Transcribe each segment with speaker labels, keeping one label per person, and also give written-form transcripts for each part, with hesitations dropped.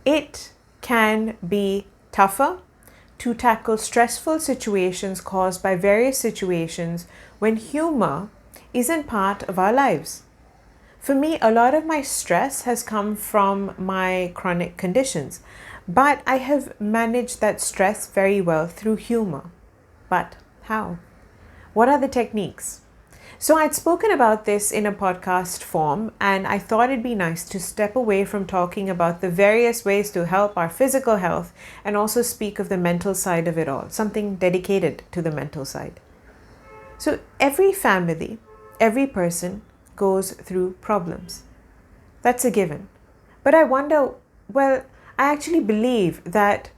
Speaker 1: It can be tougher to tackle stressful situations caused by various situations when humor isn't part of our lives. For me, a lot of my stress has come from my chronic conditions, but I have managed that stress very well through humor. But how? What are the techniques? So I'd spoken about this in a podcast form, and I thought it'd be nice to step away from talking about the various ways to help our physical health and also speak of the mental side of it all, something dedicated to the mental side. So every family, every person goes through problems. That's a given. But I wonder, well, I actually believe that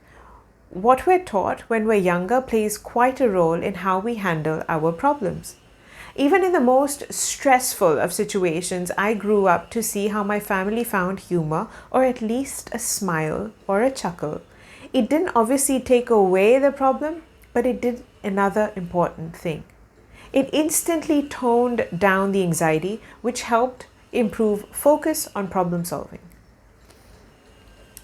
Speaker 1: what we're taught when we're younger plays quite a role in how we handle our problems. Even in the most stressful of situations, I grew up to see how my family found humor, or at least a smile or a chuckle. It didn't obviously take away the problem, but it did another important thing. It instantly toned down the anxiety, which helped improve focus on problem solving.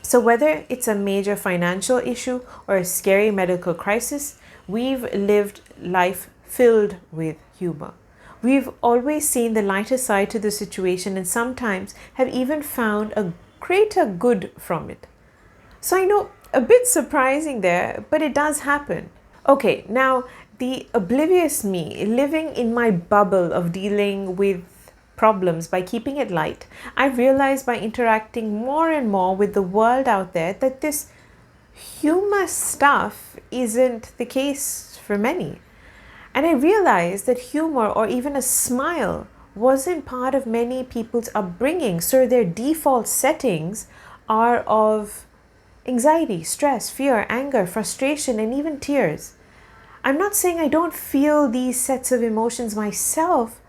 Speaker 1: So, whether it's a major financial issue or a scary medical crisis, we've lived life filled with humor. We've always seen the lighter side to the situation and sometimes have even found a greater good from it. So, I know a bit surprising there, but it does happen. Okay, now the oblivious me, living in my bubble of dealing with problems by keeping it light, I realized by interacting more and more with the world out there that this humor stuff isn't the case for many. And I realized that humor or even a smile wasn't part of many people's upbringing, so their default settings are of anxiety, stress, fear, anger, frustration, and even tears. I'm not saying I don't feel these sets of emotions myself,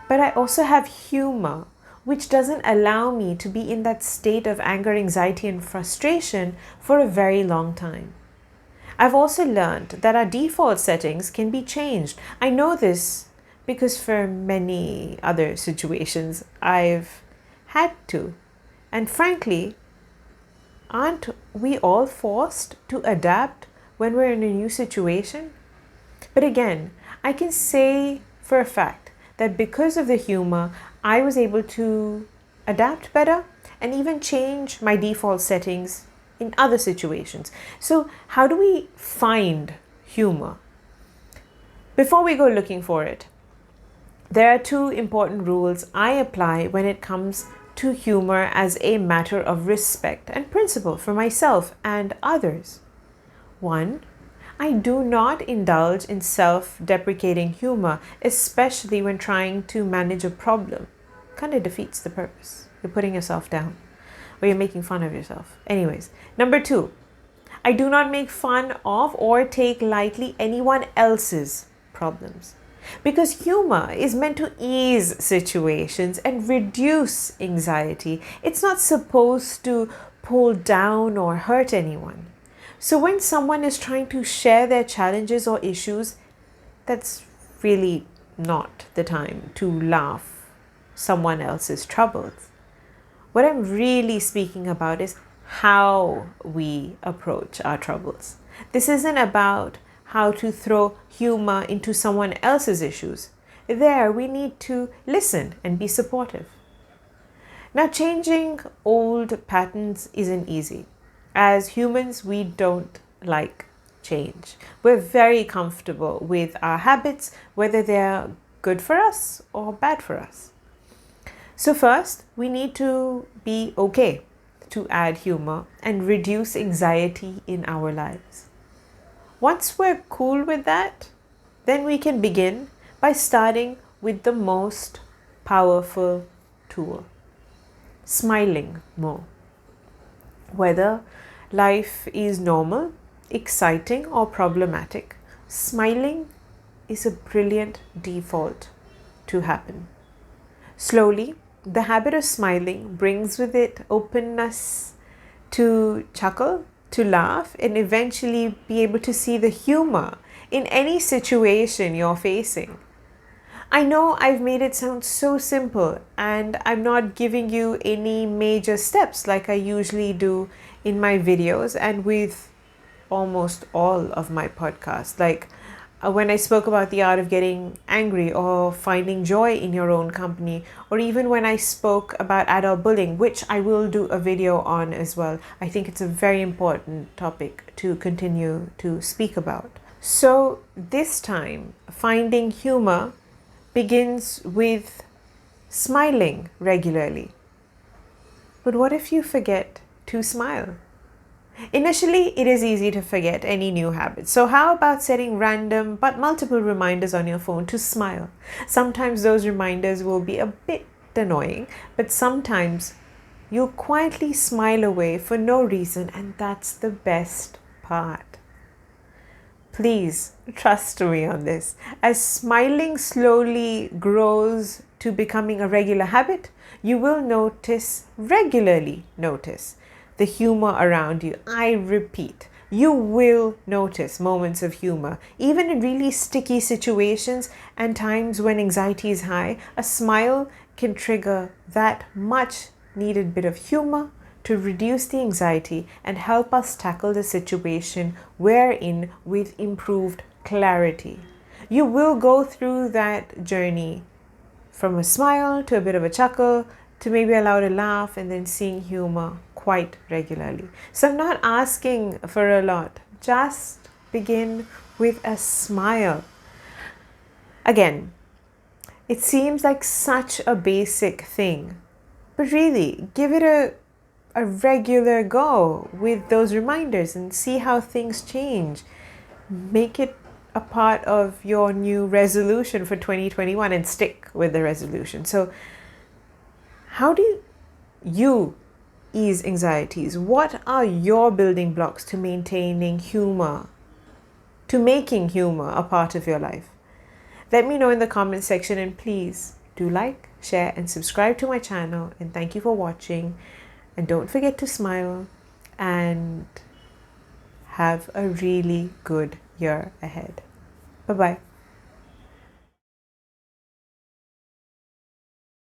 Speaker 1: but I also have humor, which doesn't allow me to be in that state of anger, anxiety, and frustration for a very long time. I've also learned that our default settings can be changed. I know this because for many other situations I've had to. And frankly, aren't we all forced to adapt when we're in a new situation? But again, I can say for a fact that because of the humor, I was able to adapt better and even change my default settings in other situations. So, how do we find humor? Before we go looking for it, there are two important rules I apply when it comes to humor as a matter of respect and principle for myself and others. One, I do not indulge in self deprecating humor, especially when trying to manage a problem. Kind of defeats the purpose. You're putting yourself down or you're making fun of yourself. Anyways, number two, I do not make fun of or take lightly anyone else's problems. Because humor is meant to ease situations and reduce anxiety. It's not supposed to pull down or hurt anyone. So when someone is trying to share their challenges or issues, that's really not the time to laugh someone else's troubles. What I'm really speaking about is how we approach our troubles. This isn't about how to throw humor into someone else's issues. There, we need to listen and be supportive. Now, changing old patterns isn't easy. As humans, we don't like change. We're very comfortable with our habits, whether they're good for us or bad for us. So, first, we need to be okay to add humor and reduce anxiety in our lives. Once we're cool with that, then we can begin by starting with the most powerful tool, smiling more. Whether life is normal, exciting, or problematic, smiling is a brilliant default to happen. Slowly, the habit of smiling brings with it openness to chuckle, to laugh, and eventually be able to see the humor in any situation you're facing. I know I've made it sound so simple, and I'm not giving you any major steps like I usually do in my videos and with almost all of my podcasts. Like when I spoke about the art of getting angry or finding joy in your own company, or even when I spoke about adult bullying, which I will do a video on as well. I think it's a very important topic to continue to speak about. So this time, finding humor begins with smiling regularly. But what if you forget to smile? Initially, it is easy to forget any new habit. So how about setting random but multiple reminders on your phone to smile? Sometimes those reminders will be a bit annoying, but sometimes you'll quietly smile away for no reason, and that's the best part. Please trust me on this. As smiling slowly grows to becoming a regular habit, you will regularly notice the humor around you. I repeat, you will notice moments of humor. Even in really sticky situations and times when anxiety is high, a smile can trigger that much needed bit of humor to reduce the anxiety and help us tackle the situation we're in with improved clarity. You will go through that journey from a smile to a bit of a chuckle to maybe a louder laugh and then seeing humor quite regularly. So I'm not asking for a lot. Just begin with a smile. Again, it seems like such a basic thing, but really give it a regular go with those reminders and see how things change. Make it a part of your new resolution for 2021 and stick with the resolution. So how do you ease anxieties? What are your building blocks to maintaining humor, to making humor a part of your life? Let me know in the comment section, and please do like, share and subscribe to my channel, and thank you for watching. And don't forget to smile and have a really good year ahead. Bye-bye.